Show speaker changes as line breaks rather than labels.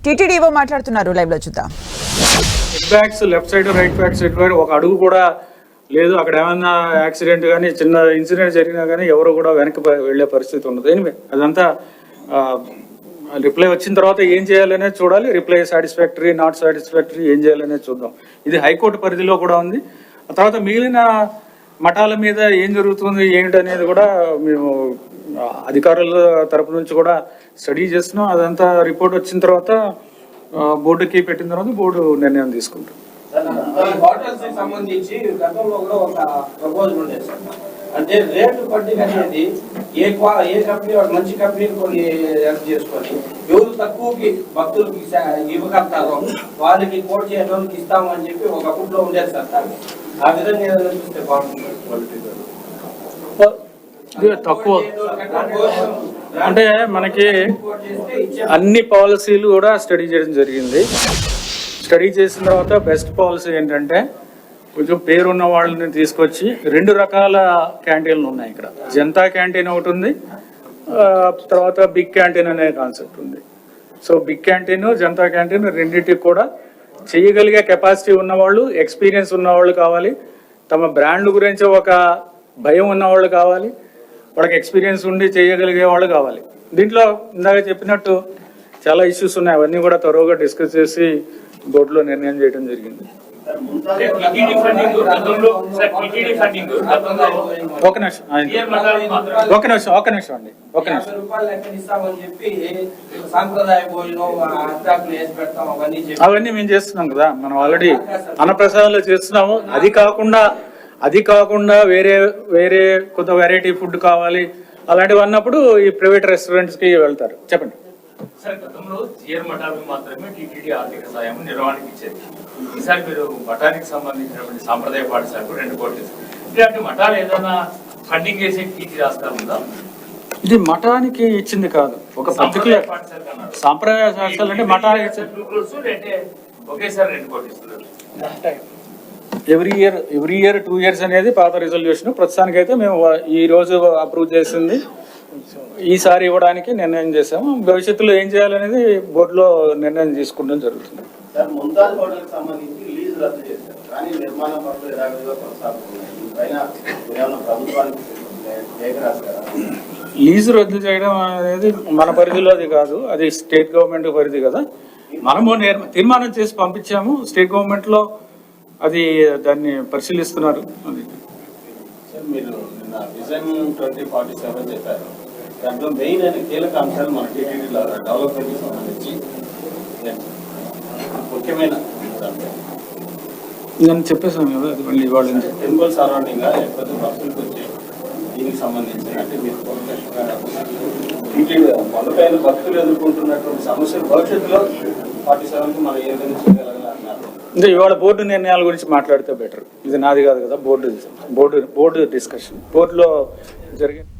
TTD EO మాట్లాడుతున్నారు, live లో చూద్దాం.
Bags left side right back side ఒక అడుగు కూడా లేదు. అక్కడ ఏమైనా యాక్సిడెంట్ కానీ చిన్న ఇన్సిడెంట్ జరిగినా కానీ ఎవరు కూడా వెనక్కి వెళ్లే పరిస్థితి ఉండదు. ఎనివే అదంతా రిప్లై వచ్చిన తర్వాత ఏం చేయాలనేది చూడాలి. రిప్లై సాటిస్ఫాక్టరీ నాట్ సాటిస్ఫాక్టరీ ఏం చేయాలనేది చూద్దాం. ఇది హైకోర్టు పరిధిలో కూడా ఉంది. ఆ తర్వాత మిగిలిన మఠాల మీద ఏం జరుగుతుంది ఏంటనేది కూడా మేము అధికారుల తరపు నుంచి కూడా స్టడీ చేస్తున్నాం. అదంతా రిపోర్ట్ వచ్చిన తర్వాత బోర్డుకి పెట్టిన తర్వాత బోర్డు నిర్ణయం తీసుకుంటాం.
హోటల్స్ కి సంబంధించి గతంలో కూడా ఒక ప్రపోజల్ ఉండేది సార్. అంటే రేటు పట్టిక అనేది ఏ కంపెనీ మంచి కంపెనీలు కొన్ని హెల్ప్ చేసుకొని ఎవరు తక్కువకి భక్తులకి ఇవ్వగలుగుతారో వాళ్ళకి కోట్ చేయడానికి ఇస్తాము అని చెప్పి ఒక అప్పుట్లో ఉండేది సార్. ఆ విధంగా ఏదైనా చూస్తే బాగుంటుంది.
తక్కువ అంటే మనకి అన్ని పాలసీలు కూడా స్టడీ చేయడం జరిగింది. స్టడీ చేసిన తర్వాత బెస్ట్ పాలసీ ఏంటంటే కొంచెం పేరున్న వాళ్ళని తీసుకొచ్చి 2 రకాల క్యాంటీన్లు ఉన్నాయి ఇక్కడ. జనతా క్యాంటీన్ ఒకటి ఉంది, తర్వాత బిగ్ క్యాంటీన్ అనే కాన్సెప్ట్ ఉంది. So big canteen Janata canteen రెండింటికి కూడా చేయగలిగే కెపాసిటీ ఉన్నవాళ్ళు, ఎక్స్పీరియన్స్ ఉన్నవాళ్ళు కావాలి. తమ బ్రాండ్ గురించి ఒక భయం ఉన్నవాళ్ళు కావాలి. వాళ్ళకి ఎక్స్పీరియన్స్ ఉండి చేయగలిగే వాళ్ళు కావాలి. దీంట్లో ఇందాక చెప్పినట్టు చాలా ఇష్యూస్ ఉన్నాయి. అవన్నీ కూడా త్వరగా డిస్కస్ చేసి బోర్డులో నిర్ణయం చేయడం జరిగింది. ఒక నిమిషం అండి. అవన్నీ మేము చేస్తున్నాం కదా, మనం ఆల్రెడీ అన్నప్రసాదంలో చేస్తున్నాము. అది కాకుండా వేరే కొంత వెరైటీ ఫుడ్ కావాలి అలాంటివి అన్నప్పుడు ఈ ప్రైవేట్ రెస్టారెంట్స్ కి వెళ్తారు. చెప్పండి
సార్. గతంలో జిఆర్ మఠాలకు మాత్రమే టీటీడీ ఆర్థిక సాయం నిర్వహణకి ఇచ్చేది. ఈసారి మీరు మఠానికి సంబంధించినటువంటి సాంప్రదాయ పాఠశాలకు 2 కోట్లు ఇలాంటి మఠాలు ఏదైనా ఫండింగ్ చేసే టీటీ రాష్ట్రం ఉందా?
ఇది మఠానికి ఇచ్చింది కాదు, ఒక పర్టికులర్ సాంప్రదాయ పాఠశాల అంటే మఠానికి
ఒకేసారి 2 కోట్లు ఇస్తున్నారు.
ఎవ్రీ ఇయర్ 2 years అనేది పాత రిజల్యూషన్. ప్రస్తుతానికైతే మేము ఈ రోజు అప్రూవ్ చేసింది ఈసారి ఇవ్వడానికి నిర్ణయం చేసాము. భవిష్యత్తులో ఏం చేయాలనేది బోర్డులో నిర్ణయం తీసుకోవడం జరుగుతుంది. లీజు రద్దు చేయడం అనేది మన పరిధిలో అది కాదు, అది స్టేట్ గవర్నమెంట్ పరిధి కదా. మనము తీర్మానం చేసి పంపించాము. స్టేట్ గవర్నమెంట్ లో అది దాన్ని పరిశీలిస్తున్నారు. అది
మీరు నిన్న విజన్ 2047 చెప్పారు. దాంట్లో మెయిన్ అయిన కీలక అంశాలు మన టీటీడీలో డెవలప్మెంట్కి సంబంధించి ముఖ్యమైన
నేను చెప్పేసాను కదా, అది మళ్ళీ ఇవాళ
టెంపుల్ సరౌండింగ్ లేకపోతే భక్తులకు వచ్చే దీనికి సంబంధించి అంటే మీరు టీటీడీ మొదలైన భక్తులు ఎదుర్కొంటున్నటువంటి సమస్యలు భవిష్యత్తులో 47కి మనం ఏ విధంగా చేయగలగాలన్నారు.
అంటే ఇవాళ బోర్డు నిర్ణయాల గురించి మాట్లాడితే బెటర్. ఇది నాది కాదు కదా, బోర్డు డిస్కషన్ బోర్డులో జరిగింది.